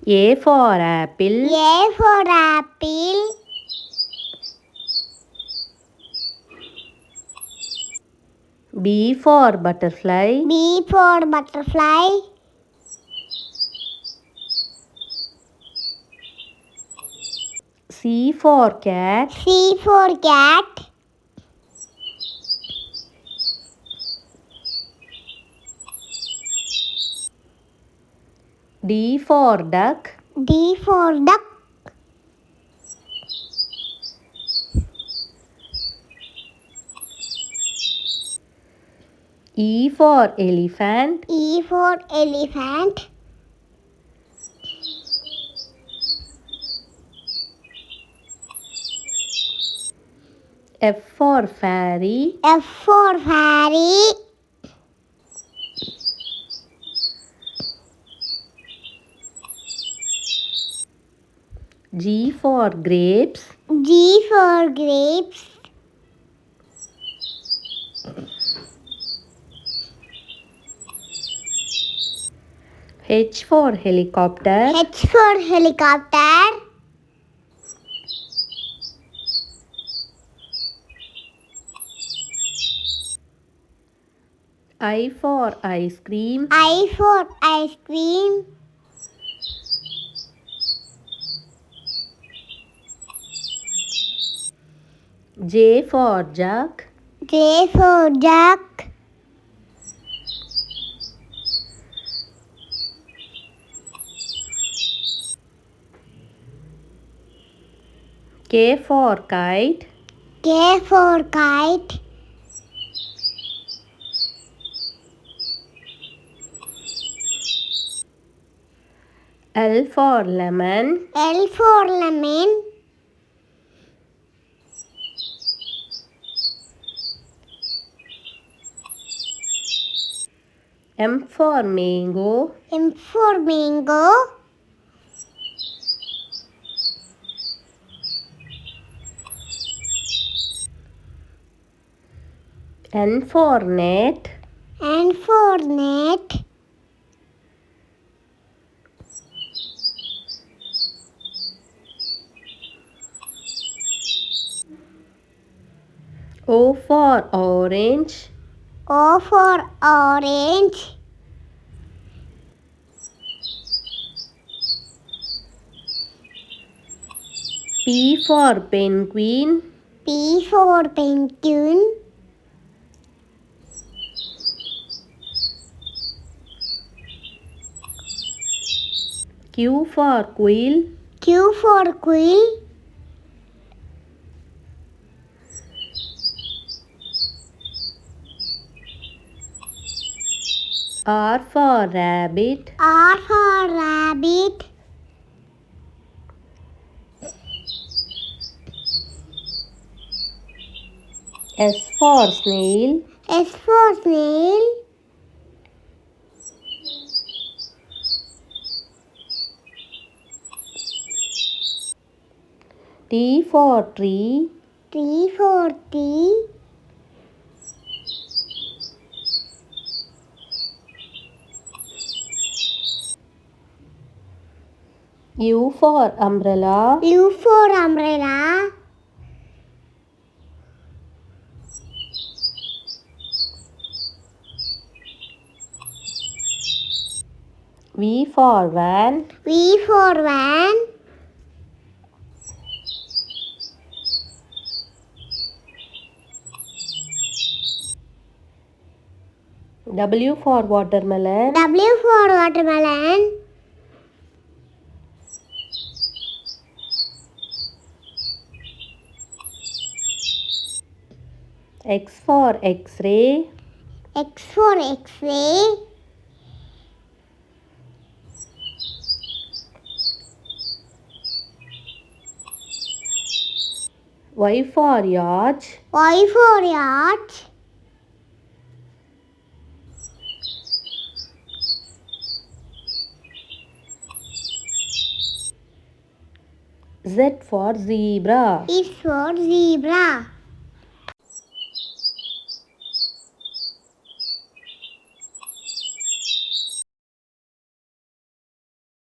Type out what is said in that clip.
A for apple. A for apple. B for butterfly. B for butterfly. C for cat. C for cat. D for duck. D for duck. E for elephant. E for elephant. F for fairy. F for fairy. G for grapes. G for grapes. H for helicopter. H for helicopter. I for ice cream. I for ice cream. J for jug. J for jug. K for kite. K for kite. L for lemon. L for lemon. M for mango. M for mango. N for net. N for net. O for orange. O for orange. P for penguin. P for penguin. Q for quill. Q for quill. R for rabbit. R for rabbit. S for snail. S for snail. T for tree. T for tree. U for umbrella. U for umbrella. V for van. V for van. W for watermelon. W for watermelon. X for Xray. X for Xray. Y for yacht. Y for yacht. Z for zebra. Z for zebra.